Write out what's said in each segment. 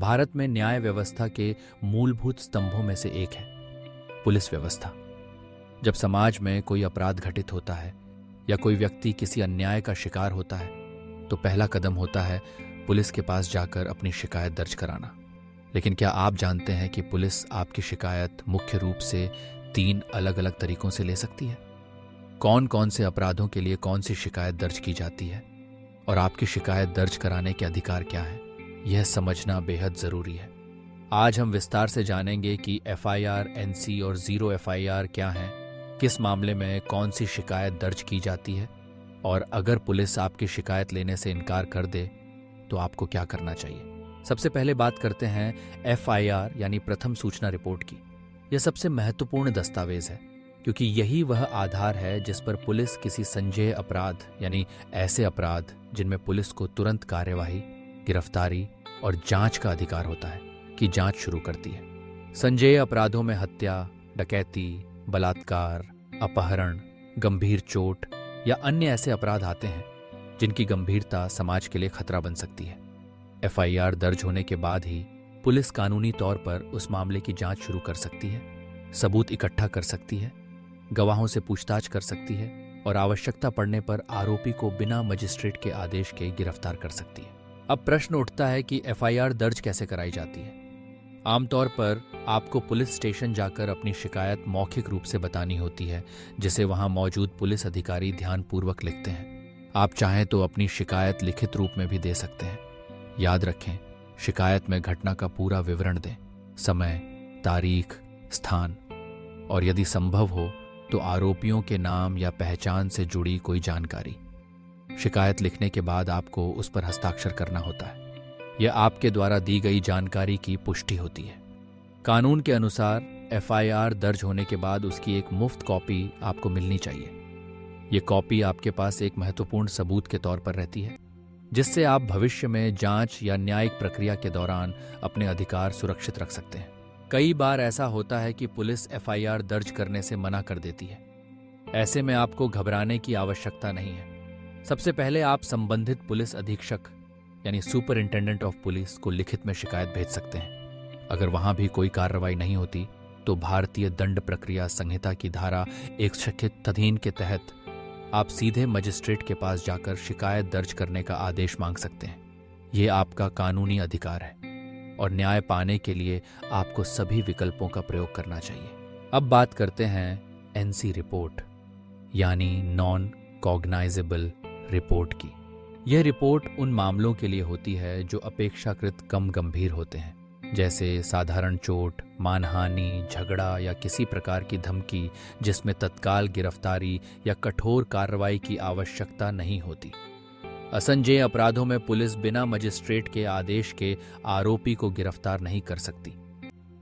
भारत में न्याय व्यवस्था के मूलभूत स्तंभों में से एक है पुलिस व्यवस्था। जब समाज में कोई अपराध घटित होता है या कोई व्यक्ति किसी अन्याय का शिकार होता है तो पहला कदम होता है पुलिस के पास जाकर अपनी शिकायत दर्ज कराना। लेकिन क्या आप जानते हैं कि पुलिस आपकी शिकायत मुख्य रूप से 3 अलग अलग तरीकों से ले सकती है? कौन कौन से अपराधों के लिए कौन सी शिकायत दर्ज की जाती है और आपकी शिकायत दर्ज कराने के अधिकार क्या हैं, यह समझना बेहद जरूरी है। आज हम विस्तार से जानेंगे कि FIR, NC और जीरो FIR क्या हैं, किस मामले में कौन सी शिकायत दर्ज की जाती है और अगर पुलिस आपकी शिकायत लेने से इनकार कर दे तो आपको क्या करना चाहिए। सबसे पहले बात करते हैं FIR यानी प्रथम सूचना रिपोर्ट की। यह सबसे महत्वपूर्ण दस्तावेज है क्योंकि यही वह आधार है जिस पर पुलिस किसी संज्ञेय अपराध यानी ऐसे अपराध जिनमें पुलिस को तुरंत कार्यवाही, गिरफ्तारी और जांच का अधिकार होता है की जांच शुरू करती है। संज्ञेय अपराधों में हत्या, डकैती, बलात्कार, अपहरण, गंभीर चोट या अन्य ऐसे अपराध आते हैं जिनकी गंभीरता समाज के लिए खतरा बन सकती है। FIR दर्ज होने के बाद ही पुलिस कानूनी तौर पर उस मामले की जांच शुरू कर सकती है, सबूत इकट्ठा कर सकती है, गवाहों से पूछताछ कर सकती है और आवश्यकता पड़ने पर आरोपी को बिना मजिस्ट्रेट के आदेश के गिरफ्तार कर सकती है। अब प्रश्न उठता है कि FIR दर्ज कैसे कराई जाती है। आमतौर पर आपको पुलिस स्टेशन जाकर अपनी शिकायत मौखिक रूप से बतानी होती है, जिसे वहां मौजूद पुलिस अधिकारी ध्यानपूर्वक लिखते हैं। आप चाहें तो अपनी शिकायत लिखित रूप में भी दे सकते हैं। याद रखें, शिकायत में घटना का पूरा विवरण दें, समय, तारीख, स्थान और यदि संभव हो तो आरोपियों के नाम या पहचान से जुड़ी कोई जानकारी। शिकायत लिखने के बाद आपको उस पर हस्ताक्षर करना होता है। यह आपके द्वारा दी गई जानकारी की पुष्टि होती है। कानून के अनुसार FIR दर्ज होने के बाद उसकी एक मुफ्त कॉपी आपको मिलनी चाहिए। ये कॉपी आपके पास एक महत्वपूर्ण सबूत के तौर पर रहती है, जिससे आप भविष्य में जांच या न्यायिक प्रक्रिया के दौरान अपने अधिकार सुरक्षित रख सकते हैं। कई बार ऐसा होता है कि पुलिस FIR दर्ज करने से मना कर देती है। ऐसे में आपको घबराने की आवश्यकता नहीं है। सबसे पहले आप संबंधित पुलिस अधीक्षक यानी सुपरिंटेंडेंट ऑफ पुलिस को लिखित में शिकायत भेज सकते हैं। अगर वहां भी कोई कार्रवाई नहीं होती तो भारतीय दंड प्रक्रिया संहिता की धारा 136 के तहत आप सीधे मजिस्ट्रेट के पास जाकर शिकायत दर्ज करने का आदेश मांग सकते हैं। ये आपका कानूनी अधिकार है और न्याय पाने के लिए आपको सभी विकल्पों का प्रयोग करना चाहिए। अब बात करते हैं NC रिपोर्ट यानी नॉन कॉग्नाइजेबल रिपोर्ट की। यह रिपोर्ट उन मामलों के लिए होती है जो अपेक्षाकृत कम गंभीर होते हैं, जैसे साधारण चोट, मानहानि, झगड़ा या किसी प्रकार की धमकी जिसमें तत्काल गिरफ्तारी या कठोर कार्रवाई की आवश्यकता नहीं होती। असंज्ञेय अपराधों में पुलिस बिना मजिस्ट्रेट के आदेश के आरोपी को गिरफ्तार नहीं कर सकती।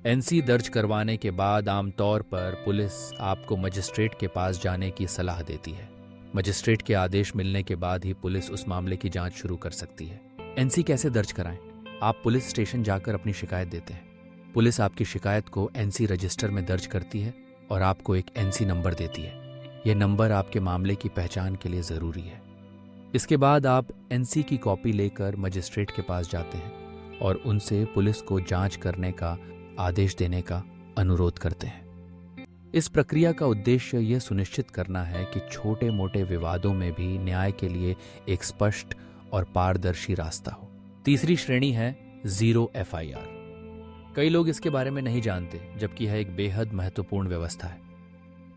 NC दर्ज करवाने के बाद आमतौर पर पुलिस आपको मजिस्ट्रेट के पास जाने की सलाह देती है। मजिस्ट्रेट के आदेश मिलने के बाद ही पुलिस उस मामले की जांच शुरू कर सकती है। NC कैसे दर्ज कराएं? आप पुलिस स्टेशन जाकर अपनी शिकायत देते हैं। पुलिस आपकी शिकायत को NC रजिस्टर में दर्ज करती है और आपको एक NC नंबर देती है। यह नंबर आपके मामले की पहचान के लिए जरूरी है। इसके बाद आप NC की कॉपी लेकर मजिस्ट्रेट के पास जाते हैं और उनसे पुलिस को जांच करने का आदेश देने का अनुरोध करते हैं। इस प्रक्रिया का उद्देश्य यह सुनिश्चित करना है कि छोटे मोटे विवादों में भी न्याय के लिए एक स्पष्ट और पारदर्शी रास्ता हो। तीसरी श्रेणी है जीरो FIR। कई लोग इसके बारे में नहीं जानते, जबकि यह एक बेहद महत्वपूर्ण व्यवस्था है।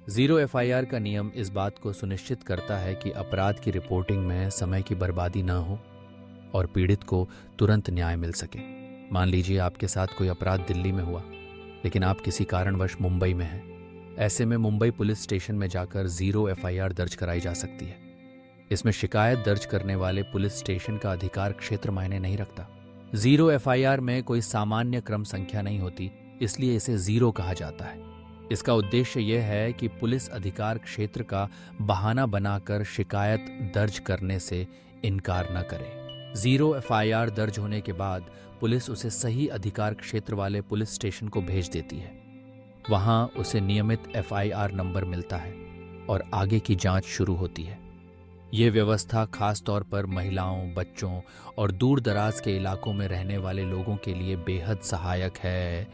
जीरो FIR का नियम इस बात को सुनिश्चित करता है कि अपराध की रिपोर्टिंग में समय की बर्बादी न हो और पीड़ित को तुरंत न्याय मिल सके। मान लीजिए आपके साथ कोई अपराध दिल्ली में हुआ, लेकिन आप किसी कारणवश मुंबई में हैं। ऐसे में मुंबई पुलिस स्टेशन में जाकर जीरो FIR दर्ज कराई जा सकती है। इसमें शिकायत दर्ज करने वाले पुलिस स्टेशन का अधिकार क्षेत्र मायने नहीं रखता। जीरो FIR में कोई सामान्य क्रम संख्या नहीं होती, इसलिए इसे जीरो कहा जाता है। इसका उद्देश्य यह है कि पुलिस अधिकार क्षेत्र का बहाना बनाकर शिकायत दर्ज करने से इनकार न करे। जीरो FIR दर्ज होने के बाद पुलिस उसे सही अधिकार क्षेत्र वाले पुलिस स्टेशन को भेज देती है। वहां उसे नियमित FIR नंबर मिलता है और आगे की जांच शुरू होती है। ये व्यवस्था खास तौर पर महिलाओं, बच्चों और दूर दराज के इलाकों में रहने वाले लोगों के लिए बेहद सहायक है,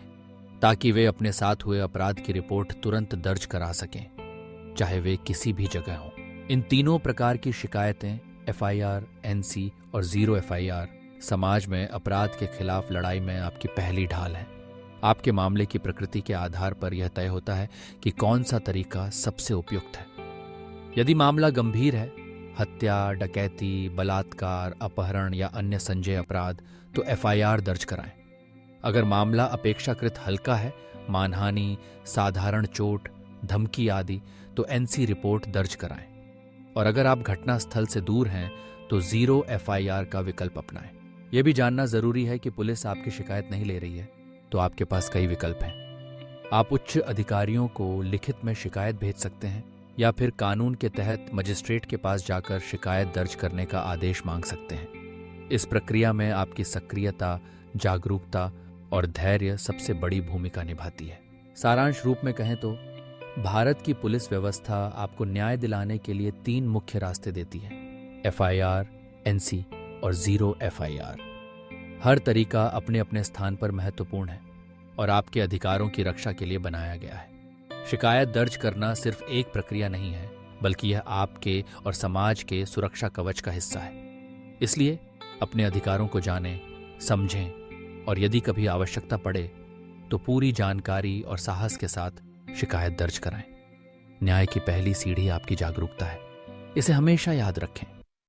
ताकि वे अपने साथ हुए अपराध की रिपोर्ट तुरंत दर्ज करा सकें, चाहे वे किसी भी जगह हों। इन तीनों प्रकार की शिकायतें, एफआईआर, एनसी और जीरो एफआईआर, समाज में अपराध के खिलाफ लड़ाई में आपकी पहली ढाल है। आपके मामले की प्रकृति के आधार पर यह तय होता है कि कौन सा तरीका सबसे उपयुक्त है। यदि मामला गंभीर है, हत्या, डकैती, बलात्कार, अपहरण या अन्य संज्ञेय अपराध, तो एफआईआर दर्ज कराएं। अगर मामला अपेक्षाकृत हल्का है, मानहानि, साधारण चोट, धमकी आदि, तो एनसी रिपोर्ट दर्ज कराएं। और अगर आप घटना स्थल से दूर हैं तो जीरो एफआईआर का विकल्प अपनाएं। यह भी जानना जरूरी है कि पुलिस आपकी शिकायत नहीं ले रही है तो आपके पास कई विकल्प हैं। आप उच्च अधिकारियों को लिखित में शिकायत भेज सकते हैं या फिर कानून के तहत मजिस्ट्रेट के पास जाकर शिकायत दर्ज करने का आदेश मांग सकते हैं। इस प्रक्रिया में आपकी सक्रियता, जागरूकता और धैर्य सबसे बड़ी भूमिका निभाती है। सारांश रूप में कहें तो भारत की पुलिस व्यवस्था आपको न्याय दिलाने के लिए 3 मुख्य रास्ते देती है: एफआईआर, एनसी और जीरो एफआईआर। हर तरीका अपने अपने स्थान पर महत्वपूर्ण है और आपके अधिकारों की रक्षा के लिए बनाया गया है। शिकायत दर्ज करना सिर्फ एक प्रक्रिया नहीं है, बल्कि यह आपके और समाज के सुरक्षा कवच का हिस्सा है। इसलिए अपने अधिकारों को जानें, समझें और यदि कभी आवश्यकता पड़े तो पूरी जानकारी और साहस के साथ शिकायत दर्ज कराएं। न्याय की पहली सीढ़ी आपकी जागरूकता है, इसे हमेशा याद रखें।